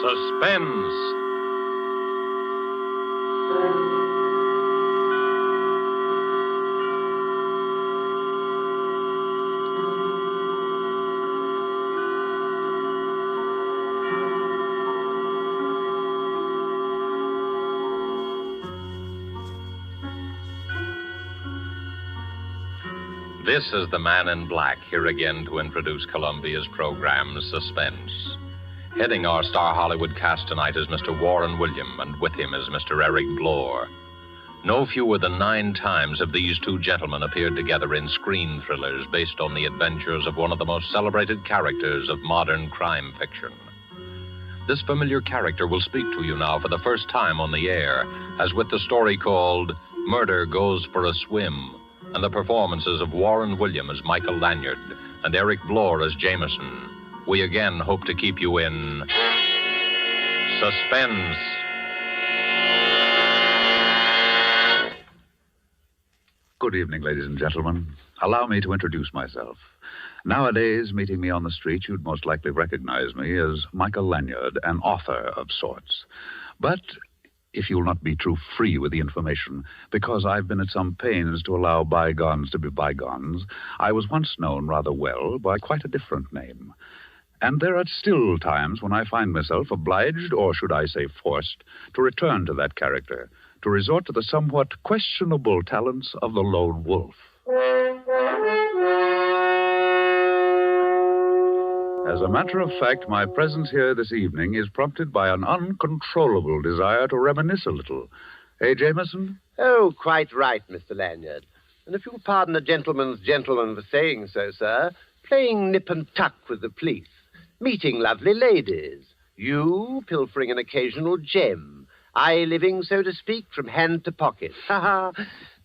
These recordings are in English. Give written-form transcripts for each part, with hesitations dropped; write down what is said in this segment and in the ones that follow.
Suspense. This is the Man in Black, here again to introduce Columbia's program, Suspense. Heading our star Hollywood cast tonight is Mr. Warran William, and with him is Mr. Eric Blore. No fewer than 9 times have these two gentlemen appeared together in screen thrillers based on the adventures of one of the most celebrated characters of modern crime fiction. This familiar character will speak to you now for the first time on the air, as with the story called Murder Goes for a Swim, and the performances of Warran William as Michael Lanyard and Eric Blore as Jameson. We again hope to keep you in suspense. Good evening, ladies and gentlemen. Allow me to introduce myself. Nowadays, meeting me on the street, you'd most likely recognize me as Michael Lanyard, an author of sorts. But if you'll not be too free with the information, because I've been at some pains to allow bygones to be bygones, I was once known rather well by quite a different name. And there are still times when I find myself obliged, or should I say forced, to return to that character, to resort to the somewhat questionable talents of the lone wolf. As a matter of fact, my presence here this evening is prompted by an uncontrollable desire to reminisce a little. Eh, Jameson? Oh, quite right, Mr. Lanyard. And if you'll pardon a gentleman's gentleman for saying so, sir, playing nip and tuck with the police, meeting lovely ladies, you pilfering an occasional gem, I living, so to speak, from hand to pocket. Ha ha!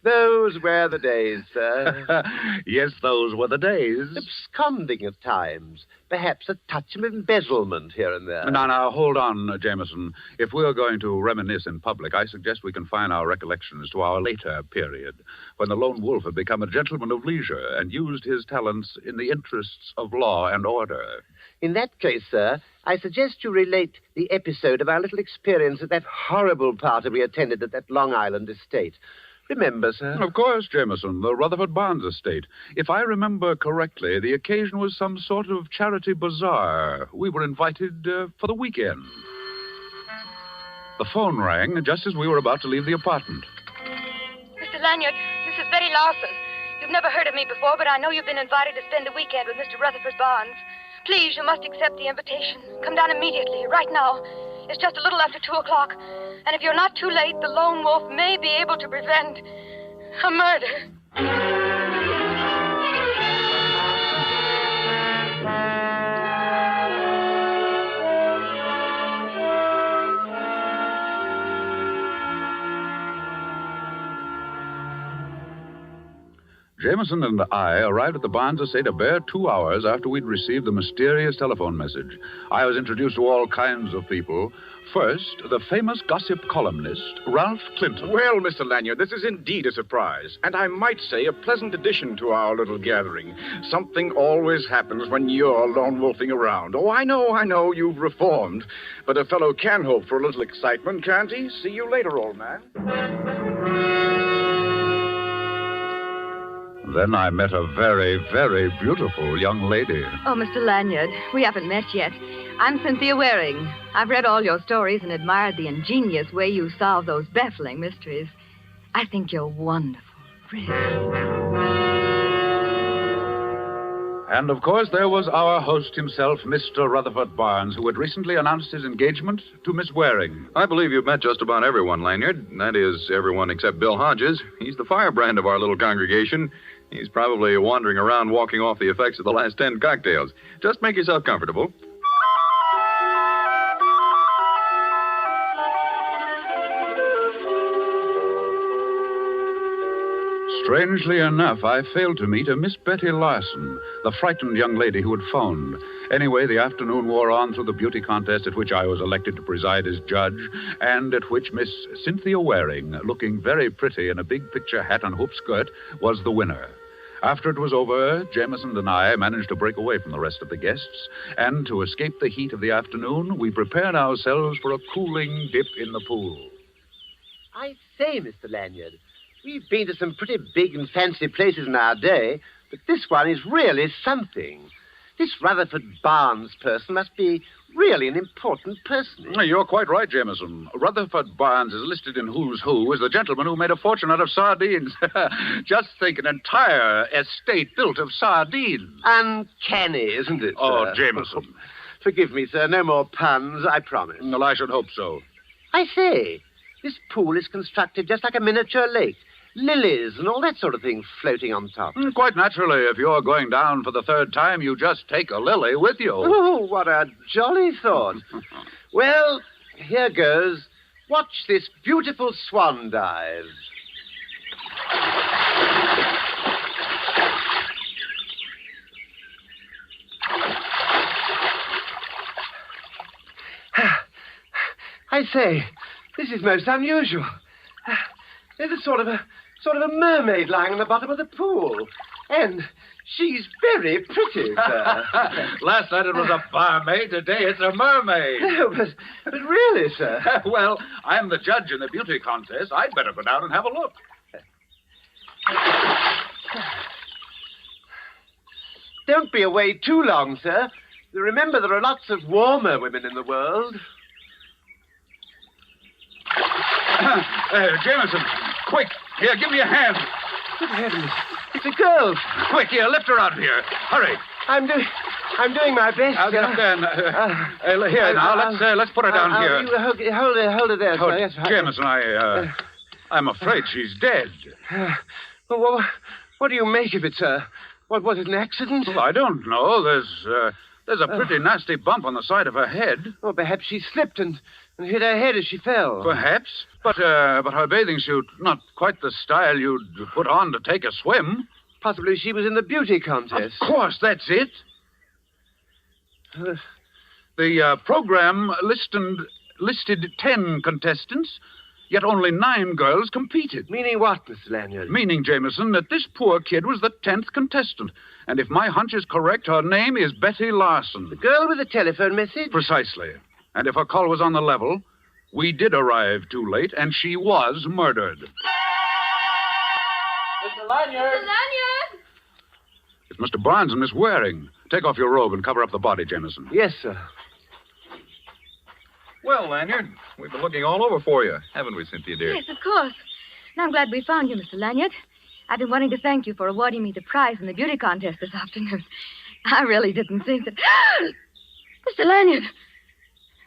Those were the days, sir. Yes, those were the days. Absconding at times. Perhaps a touch of embezzlement here and there. Now, hold on, Jameson. If we're going to reminisce in public, I suggest we confine our recollections to our later period, when the lone wolf had become a gentleman of leisure and used his talents in the interests of law and order. In that case, sir, I suggest you relate the episode of our little experience at that horrible party we attended at that Long Island estate. Remember, sir? Of course, Jameson, the Rutherford Barnes estate. If I remember correctly, the occasion was some sort of charity bazaar. We were invited for the weekend. The phone rang just as we were about to leave the apartment. Mr. Lanyard, this is Betty Lawson. You've never heard of me before, but I know you've been invited to spend a weekend with Mr. Rutherford Barnes. Please, you must accept the invitation. Come down immediately, right now. It's just a little after 2 o'clock. And if you're not too late, the lone wolf may be able to prevent a murder. Jameson and I arrived at the Barnes estate a bare 2 hours after we'd received the mysterious telephone message. I was introduced to all kinds of people. First, the famous gossip columnist, Ralph Clinton. Well, Mr. Lanyard, this is indeed a surprise, and I might say a pleasant addition to our little gathering. Something always happens when you're lone wolfing around. Oh, I know, you've reformed. But a fellow can hope for a little excitement, can't he? See you later, old man. Then I met a very, very beautiful young lady. Oh, Mr. Lanyard, we haven't met yet. I'm Cynthia Waring. I've read all your stories and admired the ingenious way you solve those baffling mysteries. I think you're wonderful, really. And, of course, there was our host himself, Mr. Rutherford Barnes, who had recently announced his engagement to Miss Waring. I believe you've met just about everyone, Lanyard. That is, everyone except Bill Hodges. He's the firebrand of our little congregation. He's probably wandering around walking off the effects of the last 10 cocktails. Just make yourself comfortable. Strangely enough, I failed to meet a Miss Betty Larson, the frightened young lady who had phoned. Anyway, the afternoon wore on through the beauty contest at which I was elected to preside as judge, and at which Miss Cynthia Waring, looking very pretty in a big picture hat and hoop skirt, was the winner. After it was over, Jameson and I managed to break away from the rest of the guests, and to escape the heat of the afternoon, we prepared ourselves for a cooling dip in the pool. I say, Mr. Lanyard, we've been to some pretty big and fancy places in our day, but this one is really something. This Rutherford Barnes person must be really an important person. You're quite right, Jameson. Rutherford Barnes is listed in Who's Who as the gentleman who made a fortune out of sardines. Just think, an entire estate built of sardines. Uncanny, isn't it, sir? Oh, Jameson. Forgive me, sir. No more puns, I promise. Well, I should hope so. I say, this pool is constructed just like a miniature lake. Lilies and all that sort of thing floating on top. Quite naturally, if you're going down for the third time, you just take a lily with you. Oh, what a jolly thought. Well, here goes. Watch this beautiful swan dive. I say, this is most unusual. There's a sort of a mermaid lying on the bottom of the pool. And she's very pretty, sir. Last night it was a barmaid. Today it's a mermaid. No, but really, sir. Well, I'm the judge in the beauty contest. I'd better go down and have a look. Don't be away too long, sir. Remember, there are lots of warmer women in the world. Jameson, quick. Here, give me a hand. Good heavens. It's a girl. Quick, here, lift her out of here. Hurry. I'm doing my best, I'll get sir. up there. Here, now, let's put her down here. You hold her there, sir. Yes, Jameson, I'm afraid she's dead. Well, what do you make of it, sir? What, was it an accident? Well, I don't know. There's a pretty nasty bump on the side of her head. Well, perhaps she slipped and hit her head as she fell. Perhaps. But her bathing suit, not quite the style you'd put on to take a swim. Possibly she was in the beauty contest. Of course, that's it. The program listed 10 contestants, yet only 9 girls competed. Meaning what, Mr. Lanyard? Meaning, Jameson, that this poor kid was the 10th contestant. And if my hunch is correct, her name is Betty Larson. The girl with the telephone message? Precisely. And if her call was on the level, we did arrive too late, and she was murdered. Mr. Lanyard! Mr. Lanyard! It's Mr. Barnes and Miss Waring. Take off your robe and cover up the body, Jameson. Yes, sir. Well, Lanyard, we've been looking all over for you, haven't we, Cynthia, dear? Yes, of course. And I'm glad we found you, Mr. Lanyard. I've been wanting to thank you for awarding me the prize in the beauty contest this afternoon. I really didn't think that... Mr. Lanyard!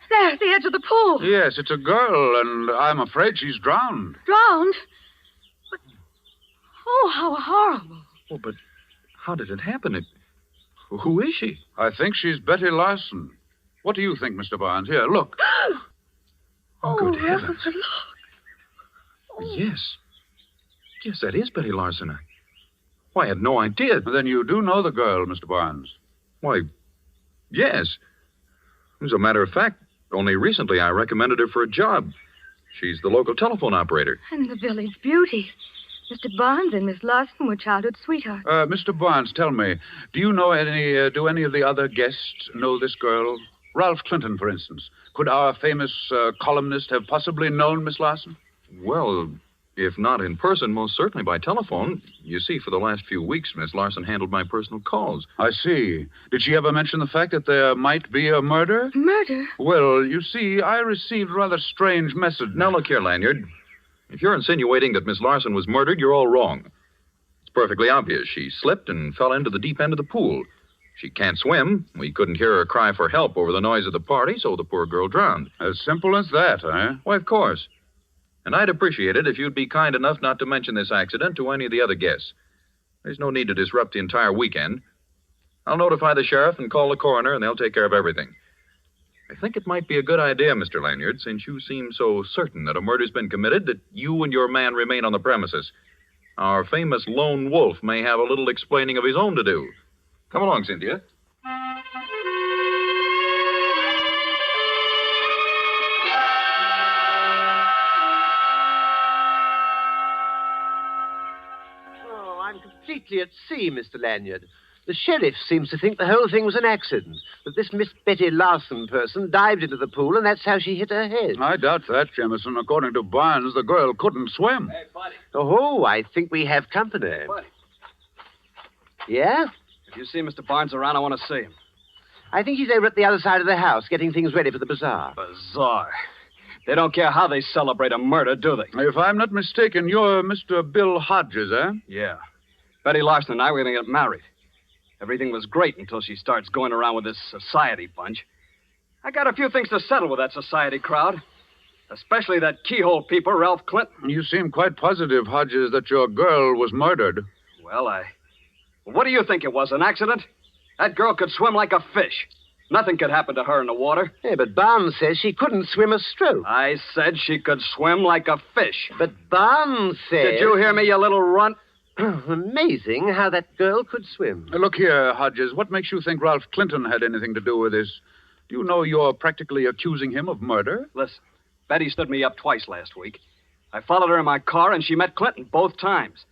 There, at the edge of the pool. Yes, it's a girl, and I'm afraid she's drowned. Drowned? But... Oh, how horrible. Oh, but how did it happen? Who is she? I think she's Betty Larson. What do you think, Mr. Barnes? Here, look. Oh, good heavens. Rutherford, look. Yes. Yes, that is Betty Larson. Why, I had no idea. Then you do know the girl, Mr. Barnes. Why, yes. As a matter of fact, only recently I recommended her for a job. She's the local telephone operator. And the village beauty. Mr. Barnes and Miss Larson were childhood sweethearts. Mr. Barnes, tell me, do any of the other guests know this girl? Ralph Clinton, for instance. Could our famous columnist have possibly known Miss Larson? Well, if not in person, most certainly by telephone. You see, for the last few weeks, Miss Larson handled my personal calls. I see. Did she ever mention the fact that there might be a murder? Murder? Well, you see, I received a rather strange message. Now, look here, Lanyard. If you're insinuating that Miss Larson was murdered, you're all wrong. It's perfectly obvious. She slipped and fell into the deep end of the pool. She can't swim. We couldn't hear her cry for help over the noise of the party, so the poor girl drowned. As simple as that, eh? Why, of course. And I'd appreciate it if you'd be kind enough not to mention this accident to any of the other guests. There's no need to disrupt the entire weekend. I'll notify the sheriff and call the coroner, and they'll take care of everything. I think it might be a good idea, Mr. Lanyard, since you seem so certain that a murder's been committed, that you and your man remain on the premises. Our famous lone wolf may have a little explaining of his own to do. Come along, Cynthia. completely at sea, Mr. Lanyard. The sheriff seems to think the whole thing was an accident, that this Miss Betty Larson person dived into the pool and that's how she hit her head. I doubt that, Jameson. According to Barnes, the girl couldn't swim. Hey, buddy. Oh, I think we have company. Buddy. Yeah? If you see Mr. Barnes around, I want to see him. I think he's over at the other side of the house, getting things ready for the bazaar. Bazaar. They don't care how they celebrate a murder, do they? If I'm not mistaken, you're Mr. Bill Hodges, eh? Yeah. Betty Larson and I were going to get married. Everything was great until she starts going around with this society bunch. I got a few things to settle with that society crowd. Especially that keyhole peeper, Ralph Clinton. You seem quite positive, Hodges, that your girl was murdered. Well, what do you think it was, an accident? That girl could swim like a fish. Nothing could happen to her in the water. Yeah, but Barnes says she couldn't swim a stroke. I said she could swim like a fish. But Barnes says... Did you hear me, you little runt? Amazing how that girl could swim. Look here, Hodges. What makes you think Ralph Clinton had anything to do with this? Do you know you're practically accusing him of murder? Listen, Betty stood me up twice last week. I followed her in my car, and she met Clinton both times.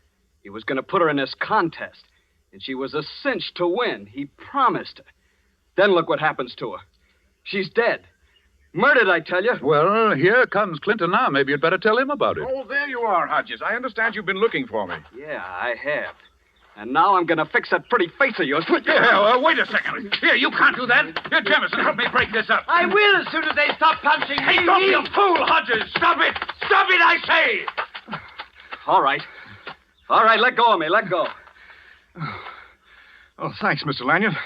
He was going to put her in this contest, and she was a cinch to win. He promised her. Then look what happens to her. She's dead. Murdered, I tell you. Well, here comes Clinton now. Maybe you'd better tell him about it. Oh, there you are, Hodges. I understand you've been looking for me. Yeah, I have. And now I'm going to fix that pretty face of yours. Wait a second. Here, you can't do that. Here, Jameson, help me break this up. I will as soon as they stop punching me. Hey, don't be a fool, Hodges. Stop it. Stop it, I say. All right. All right, let go of me. Let go. Oh, thanks, Mr. Lanyard.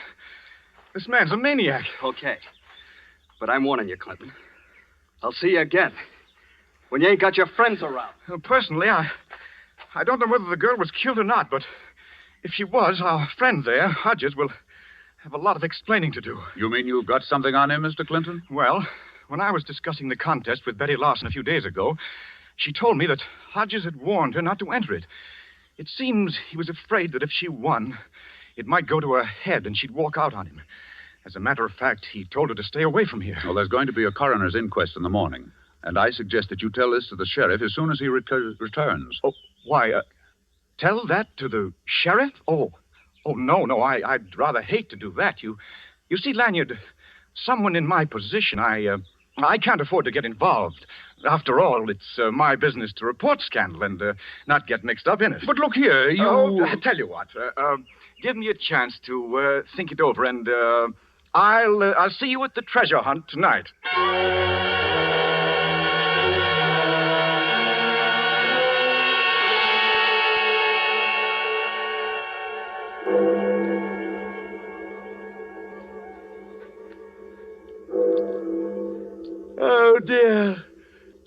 This man's a maniac. Okay. But I'm warning you, Clinton. I'll see you again. When you ain't got your friends around. Personally, I don't know whether the girl was killed or not, but if she was, our friend there, Hodges, will have a lot of explaining to do. You mean you've got something on him, Mr. Clinton? Well, when I was discussing the contest with Betty Larson a few days ago, she told me that Hodges had warned her not to enter it. It seems he was afraid that if she won, it might go to her head and she'd walk out on him. As a matter of fact, he told her to stay away from here. Well, there's going to be a coroner's inquest in the morning, and I suggest that you tell this to the sheriff as soon as he returns. Oh, why, tell that to the sheriff? Oh, no, I'd rather hate to do that. You see, Lanyard, someone in my position, I can't afford to get involved. After all, it's my business to report scandal and not get mixed up in it. But look here, you... I tell you what, give me a chance to think it over, and I'll see you at the treasure hunt tonight. Oh, dear.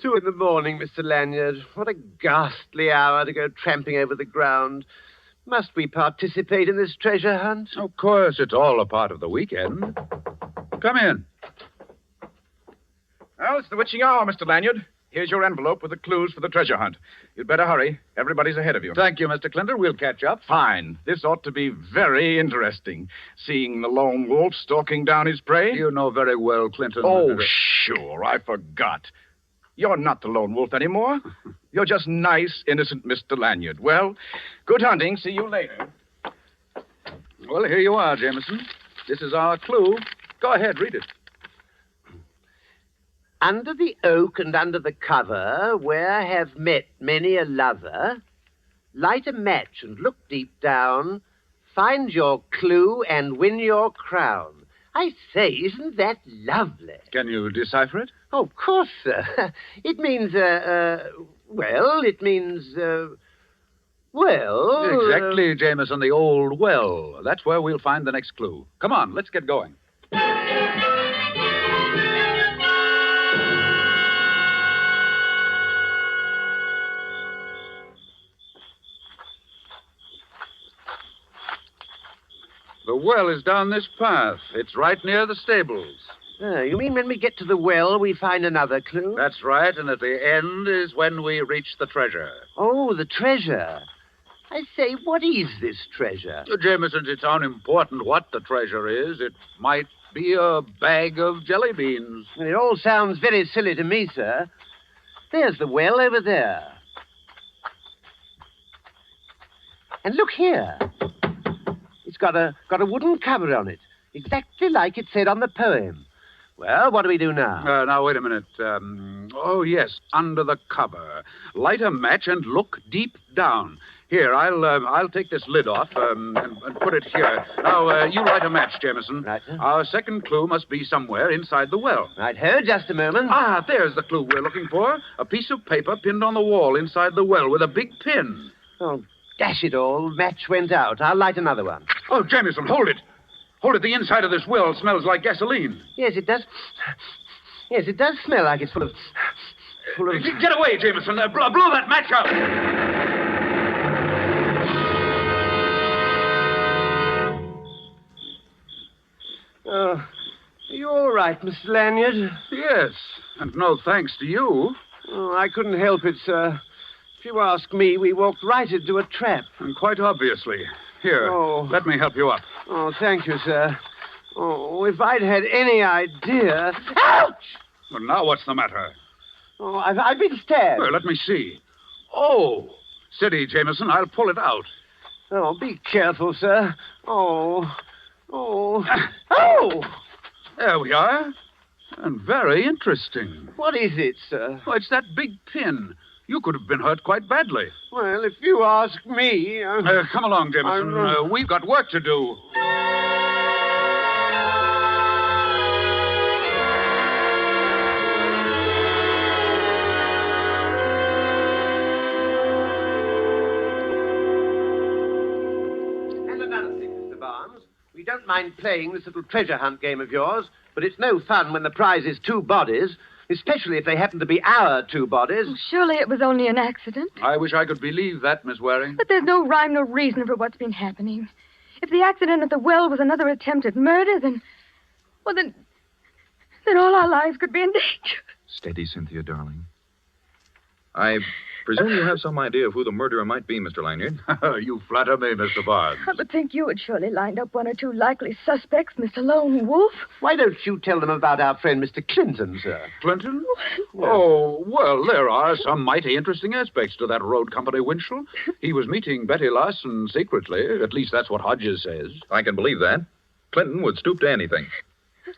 2 in the morning, Mr. Lanyard. What a ghastly hour to go tramping over the ground. Must we participate in this treasure hunt? Of course, it's all a part of the weekend. Come in. Well, it's the witching hour, Mr. Lanyard. Here's your envelope with the clues for the treasure hunt. You'd better hurry. Everybody's ahead of you. Thank you, Mr. Clinton. We'll catch up. Fine. This ought to be very interesting. Seeing the lone wolf stalking down his prey. You know very well, Clinton. Oh, sure. I forgot. You're not the lone wolf anymore. You're just nice, innocent Mr. Lanyard. Well, good hunting. See you later. Well, here you are, Jameson. This is our clue. Go ahead, read it. Under the oak and under the cover, where have met many a lover, light a match and look deep down, find your clue and win your crown. I say, isn't that lovely? Can you decipher it? Oh, of course, sir. It means, Exactly, Jameson, the old well. That's where we'll find the next clue. Come on, let's get going. The well is down this path. It's right near the stables. You mean when we get to the well, we find another clue? That's right, and at the end is when we reach the treasure. Oh, the treasure. I say, what is this treasure? Jameson, it's unimportant what the treasure is. It might be a bag of jelly beans. It all sounds very silly to me, sir. There's the well over there. And look here. It's got a wooden cover on it, exactly like it said on the poem. Well, what do we do now? Now, wait a minute. Oh, yes, under the cover. Light a match and look deep down. Here, I'll take this lid off and put it here. Now, you light a match, Jameson. Right, sir. Our second clue must be somewhere inside the well. Right, ho, just a moment. Ah, there's the clue we're looking for. A piece of paper pinned on the wall inside the well with a big pin. Oh, dash it all. Match went out. I'll light another one. Oh, Jameson, hold it. Hold it. The inside of this well smells like gasoline. Yes, it does. Yes, it does smell like it's full of... Get away, Jameson. Blow that match out. Oh, are you all right, Mr. Lanyard? Yes, and no thanks to you. Oh, I couldn't help it, sir. If you ask me, we walked right into a trap. And quite obviously. Here, let me help you up. Oh, thank you, sir. Oh, if I'd had any idea... Ouch! Well, now what's the matter? Oh, I've been stabbed. Well, let me see. Oh, steady, Jameson. I'll pull it out. Oh, be careful, sir. Oh. Oh! There we are. And very interesting. What is it, sir? Oh, it's that big pin. You could have been hurt quite badly. Well, if you ask me... Come along, Jameson. We've got work to do. And another thing, Mr. Barnes. We don't mind playing this little treasure hunt game of yours, but it's no fun when the prize is 2 bodies, especially if they happen to be our 2 bodies. Oh, surely it was only an accident. I wish I could believe that, Miss Waring. But there's no rhyme, no reason for what's been happening. If the accident at the well was another attempt at murder, then all our lives could be in danger. Steady, Cynthia, darling. I presume you have some idea of who the murderer might be, Mr. Lanyard. You flatter me, Mr. Barnes. I would think you had surely lined up 1 or 2 likely suspects, Mr. Lone Wolf. Why don't you tell them about our friend Mr. Clinton, sir? Clinton? Oh, well, there are some mighty interesting aspects to that road company Winchell. He was meeting Betty Larson secretly. At least that's what Hodges says. I can believe that. Clinton would stoop to anything.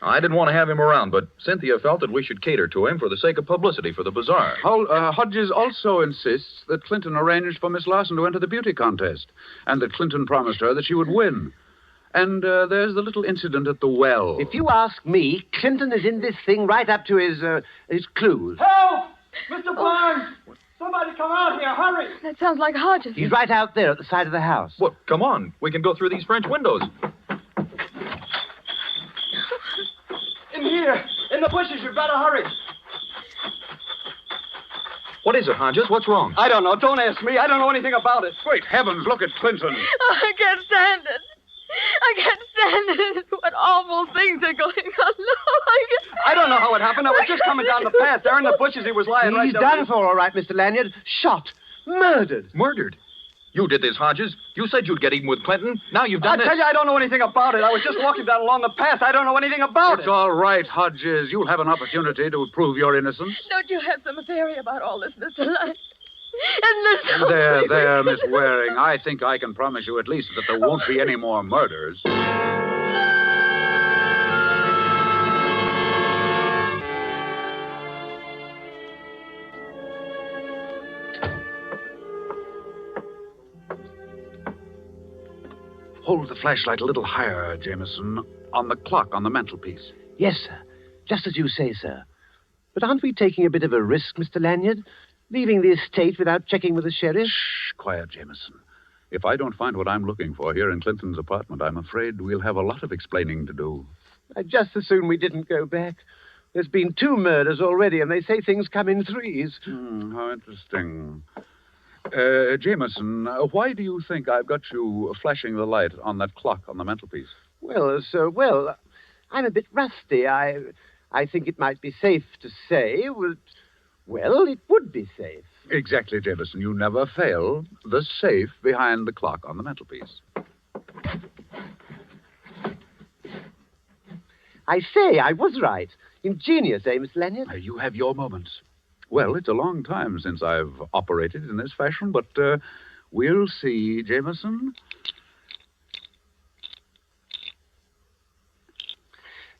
I didn't want to have him around, but Cynthia felt that we should cater to him for the sake of publicity for the bazaar. Hodges also insists that Clinton arranged for Miss Larson to enter the beauty contest, and that Clinton promised her that she would win. And there's the little incident at the well. If you ask me, Clinton is in this thing right up to his clues. Help! Mr. Barnes! Somebody come out here, hurry! That sounds like Hodges. He's right out there at the side of the house. Well, come on. We can go through these French windows. In here, in the bushes, you better hurry. What is it, Hodges? What's wrong? I don't know. Don't ask me. I don't know anything about it. Great heavens, look at Clinton. Oh, I can't stand it. I can't stand it. What awful things are going on. No, I don't know how it happened. I was just coming down the path. There in the bushes, he was lying right He's there. done for, all right, Mr. Lanyard. Shot. Murdered. Murdered? You did this, Hodges. You said you'd get even with Clinton. Now you've done I tell you, I don't know anything about it. I was just walking down along the path. I don't know anything about It's it. all right, Hodges. You'll have an opportunity to prove your innocence. Don't you have some theory about all this, Mr. Lyon? And There, Miss Waring. I think I can promise you at least that there won't be any more murders. Hold the flashlight a little higher, Jameson, on the clock on the mantelpiece. Yes, sir. Just as you say, sir. But aren't we taking a bit of a risk, Mr. Lanyard? Leaving the estate without checking with the sheriff? Shh, quiet, Jameson. If I don't find what I'm looking for here in Clinton's apartment, I'm afraid we'll have a lot of explaining to do. I'd just as soon we didn't go back. There's been 2 murders already, and they say things come in 3s. How interesting. Jameson, why do you think I've got you flashing the light on that clock on the mantelpiece? Well, sir, I'm a bit rusty. I think it might be safe to say, well, it would be safe. Exactly, Jameson. You never fail. The safe behind the clock on the mantelpiece. I say, I was right. Ingenious, eh, Mr. Lanyard? You have your moments. Well, it's a long time since I've operated in this fashion, but we'll see, Jameson.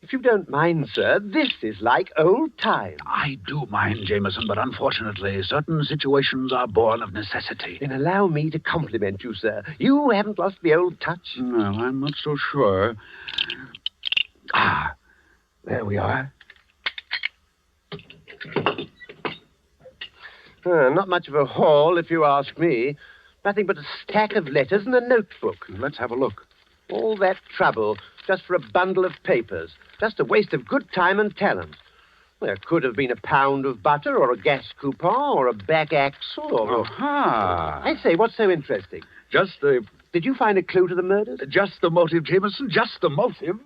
If you don't mind, sir, this is like old times. I do mind, Jameson, but unfortunately, certain situations are born of necessity. Then allow me to compliment you, sir. You haven't lost the old touch. No, I'm not so sure. Ah, there we are. Not much of a haul, if you ask me. Nothing but a stack of letters and a notebook. Let's have a look. All that trouble just for a bundle of papers. Just a waste of good time and talent. There could have been a pound of butter or a gas coupon or a back axle or... Aha! I say, what's so interesting? Just the... Did you find a clue to the murders? Just the motive, Jameson. Just the motive.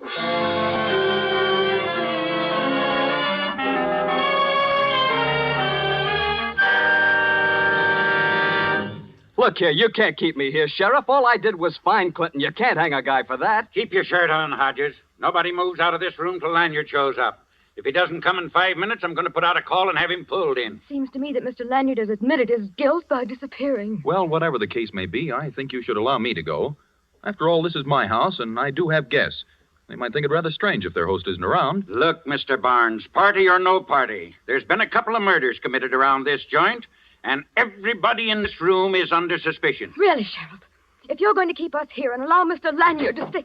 Look here, you can't keep me here, Sheriff. All I did was find Clinton. You can't hang a guy for that. Keep your shirt on, Hodges. Nobody moves out of this room till Lanyard shows up. If he doesn't come in 5 minutes, I'm going to put out a call and have him pulled in. Seems to me that Mr. Lanyard has admitted his guilt by disappearing. Well, whatever the case may be, I think you should allow me to go. After all, this is my house, and I do have guests. They might think it rather strange if their host isn't around. Look, Mr. Barnes, party or no party, there's been a couple of murders committed around this joint, and everybody in this room is under suspicion. Really, Sheriff? If you're going to keep us here and allow Mr. Lanyard to stay...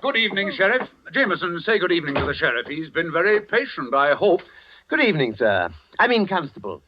Good evening, Sheriff. Jameson, say good evening to the sheriff. He's been very patient, I hope. Good evening, sir. Constable.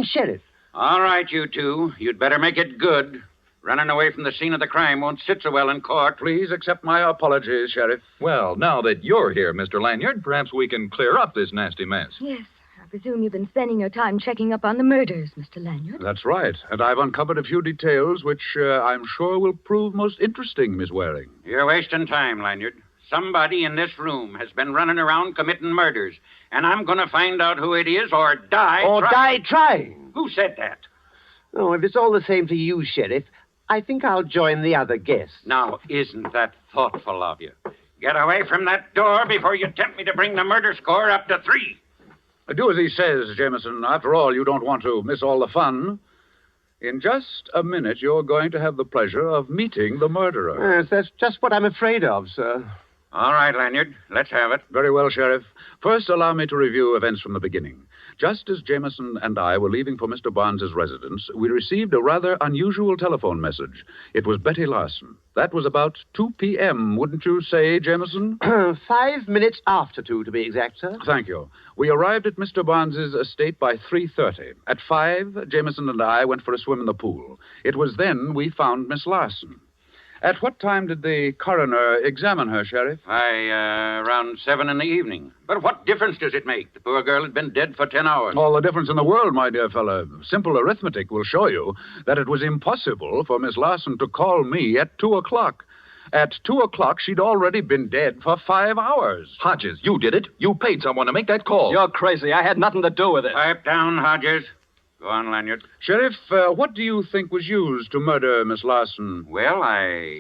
Sheriff. All right, you two. You'd better make it good. Running away from the scene of the crime won't sit so well in court. Please accept my apologies, Sheriff. Well, now that you're here, Mr. Lanyard, perhaps we can clear up this nasty mess. Yes. I presume you've been spending your time checking up on the murders, Mr. Lanyard. That's right. And I've uncovered a few details which I'm sure will prove most interesting, Miss Waring. You're wasting time, Lanyard. Somebody in this room has been running around committing murders, and I'm going to find out who it is or die die trying. Who said that? Oh, if it's all the same to you, Sheriff, I think I'll join the other guests. Now, isn't that thoughtful of you? Get away from that door before you tempt me to bring the murder score up to 3. Do as he says, Jameson. After all, you don't want to miss all the fun. In just a minute, you're going to have the pleasure of meeting the murderer. Yes, that's just what I'm afraid of, sir. All right, Lanyard. Let's have it. Very well, Sheriff. First, allow me to review events from the beginning. Just as Jameson and I were leaving for Mr. Barnes's residence, we received a rather unusual telephone message. It was Betty Larson. That was about 2 p.m., wouldn't you say, Jameson? 5 minutes after 2, to be exact, sir. Thank you. We arrived at Mr. Barnes's estate by 3:30. At 5, Jameson and I went for a swim in the pool. It was then we found Miss Larson. At what time did the coroner examine her, Sheriff? Around 7 in the evening. But what difference does it make? The poor girl had been dead for 10 hours. All the difference in the world, my dear fellow. Simple arithmetic will show you that it was impossible for Miss Larson to call me at 2 o'clock. At 2 o'clock, she'd already been dead for 5 hours. Hodges, you did it. You paid someone to make that call. You're crazy. I had nothing to do with it. Pipe down, Hodges. Go on, Lanyard. Sheriff, what do you think was used to murder Miss Larson? Well,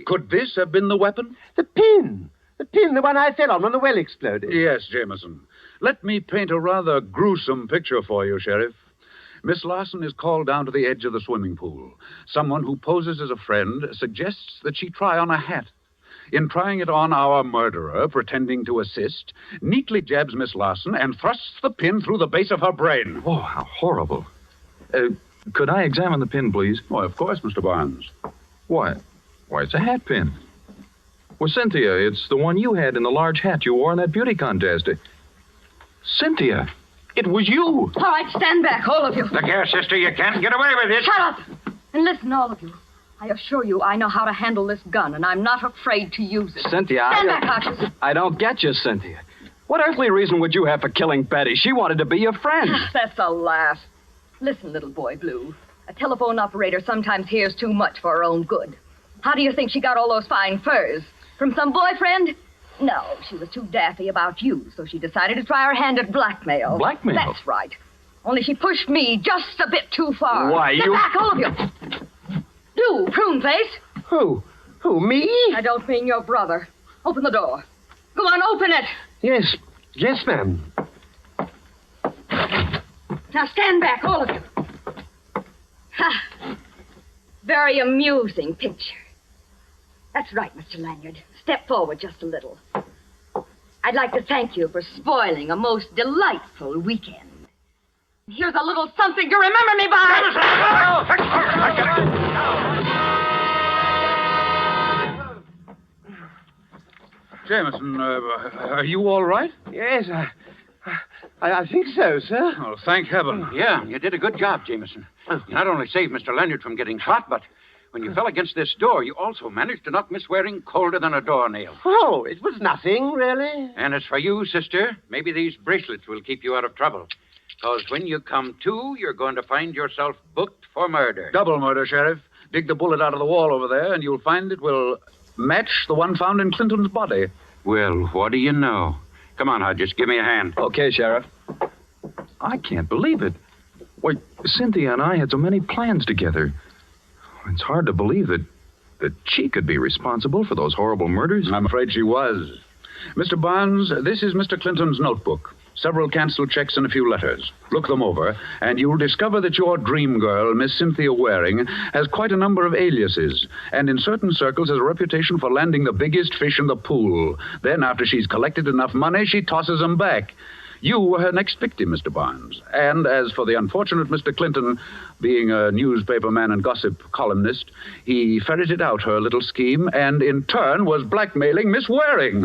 Could this have been the weapon? The pin, the one I fell on when the well exploded. Yes, Jameson. Let me paint a rather gruesome picture for you, Sheriff. Miss Larson is called down to the edge of the swimming pool. Someone who poses as a friend suggests that she try on a hat. In trying it on, our murderer, pretending to assist, neatly jabs Miss Larson and thrusts the pin through the base of her brain. Oh, how horrible. Could I examine the pin, please? Oh, of course, Mr. Barnes. Why, it's a hat pin. Well, Cynthia, it's the one you had in the large hat you wore in that beauty contest. Cynthia, it was you. All right, stand back, all of you. Look here, sister, you can't get away with this. Shut up! And listen, all of you. I assure you I know how to handle this gun, and I'm not afraid to use it. Cynthia, Stand back, Hodges. I don't get you, Cynthia. What earthly reason would you have for killing Betty? She wanted to be your friend. That's a laugh. Listen, little boy Blue. A telephone operator sometimes hears too much for her own good. How do you think she got all those fine furs? From some boyfriend? No, she was too daffy about you, so she decided to try her hand at blackmail. Blackmail? That's right. Only she pushed me just a bit too far. Why, Get back, all of you. Do, prune face. Who? Who, me? I don't mean your brother. Open the door. Go on, open it. Yes, ma'am. Now stand back, all of you. Ha. Very amusing picture. That's right, Mr. Lanyard. Step forward just a little. I'd like to thank you for spoiling a most delightful weekend. Here's a little something to remember me by. Jameson, are you all right? Yes, I think so, sir. Oh, thank heaven. Yeah, you did a good job, Jameson. You not only saved Mr. Leonard from getting shot, but when you fell against this door, you also managed to knock Miss Waring colder than a doornail. Oh, it was nothing, really. And as for you, sister, maybe these bracelets will keep you out of trouble. Because when you come to, you're going to find yourself booked for murder. Double murder, Sheriff. Dig the bullet out of the wall over there, and you'll find it will match the one found in Clinton's body. Well, what do you know? Come on, Hodges, give me a hand. Okay, Sheriff. I can't believe it. Why, Cynthia and I had so many plans together. It's hard to believe that she could be responsible for those horrible murders. I'm afraid she was. Mr. Barnes, this is Mr. Clinton's notebook. Several canceled checks and a few letters. Look them over, and you'll discover that your dream girl, Miss Cynthia Waring, has quite a number of aliases, and in certain circles has a reputation for landing the biggest fish in the pool. Then, after she's collected enough money, she tosses them back. You were her next victim, Mr. Barnes. And as for the unfortunate Mr. Clinton, being a newspaperman and gossip columnist, he ferreted out her little scheme and, in turn, was blackmailing Miss Waring.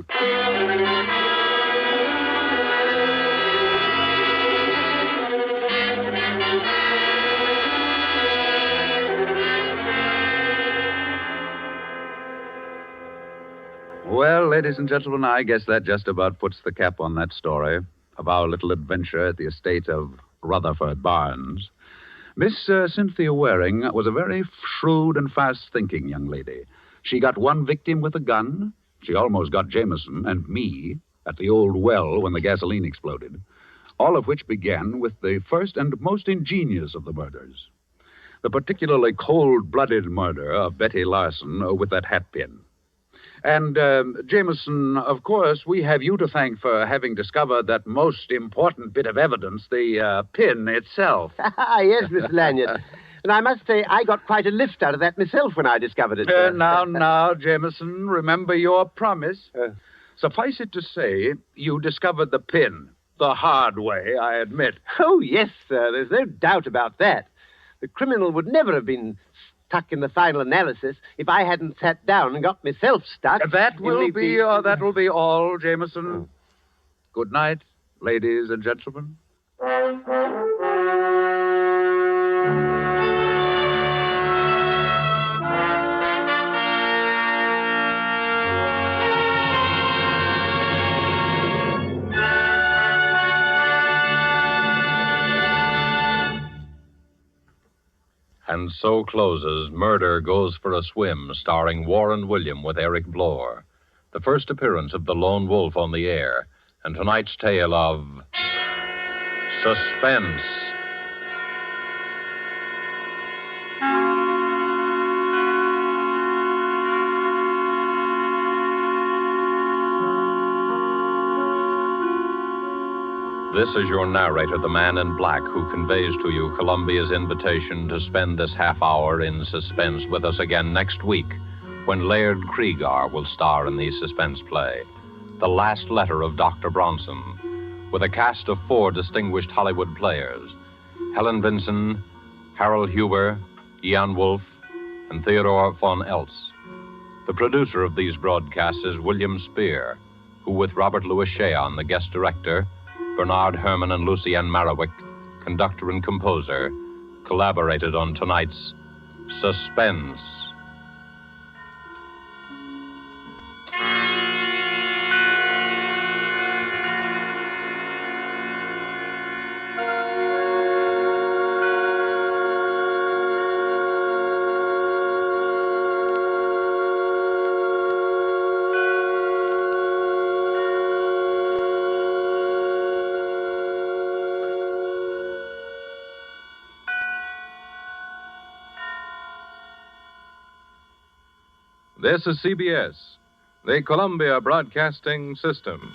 Well, ladies and gentlemen, I guess that just about puts the cap on that story of our little adventure at the estate of Rutherford Barnes. Miss Cynthia Waring was a very shrewd and fast-thinking young lady. She got one victim with a gun. She almost got Jameson and me at the old well when the gasoline exploded, all of which began with the first and most ingenious of the murders, the particularly cold-blooded murder of Betty Larson with that hat pin. And, Jameson, of course, we have you to thank for having discovered that most important bit of evidence, the pin itself. Yes, Mr. Lanyard. And I must say, I got quite a lift out of that myself when I discovered it. Now, Jameson, remember your promise. Suffice it to say, you discovered the pin. The hard way, I admit. Oh, yes, sir. There's no doubt about that. The criminal would never have been stuck in the final analysis if I hadn't sat down and got myself stuck. That will be all, Jameson. Good night, ladies and gentlemen. And so closes Murder Goes for a Swim, starring Warran William with Eric Blore. The first appearance of the lone wolf on the air, and tonight's tale of Suspense. This is your narrator, the man in black, who conveys to you Columbia's invitation to spend this half hour in suspense with us again next week, when Laird Kriegar will star in the suspense play, The Last Letter of Dr. Bronson, with a cast of 4 distinguished Hollywood players, Helen Vinson, Harold Huber, Jan Wolfe, and Theodore von Eltz. The producer of these broadcasts is William Spear, who, with Robert Louis Cheon, the guest director, Bernard Herrmann and Lucienne Marowik, conductor and composer, collaborated on tonight's Suspense. This is CBS, the Columbia Broadcasting System.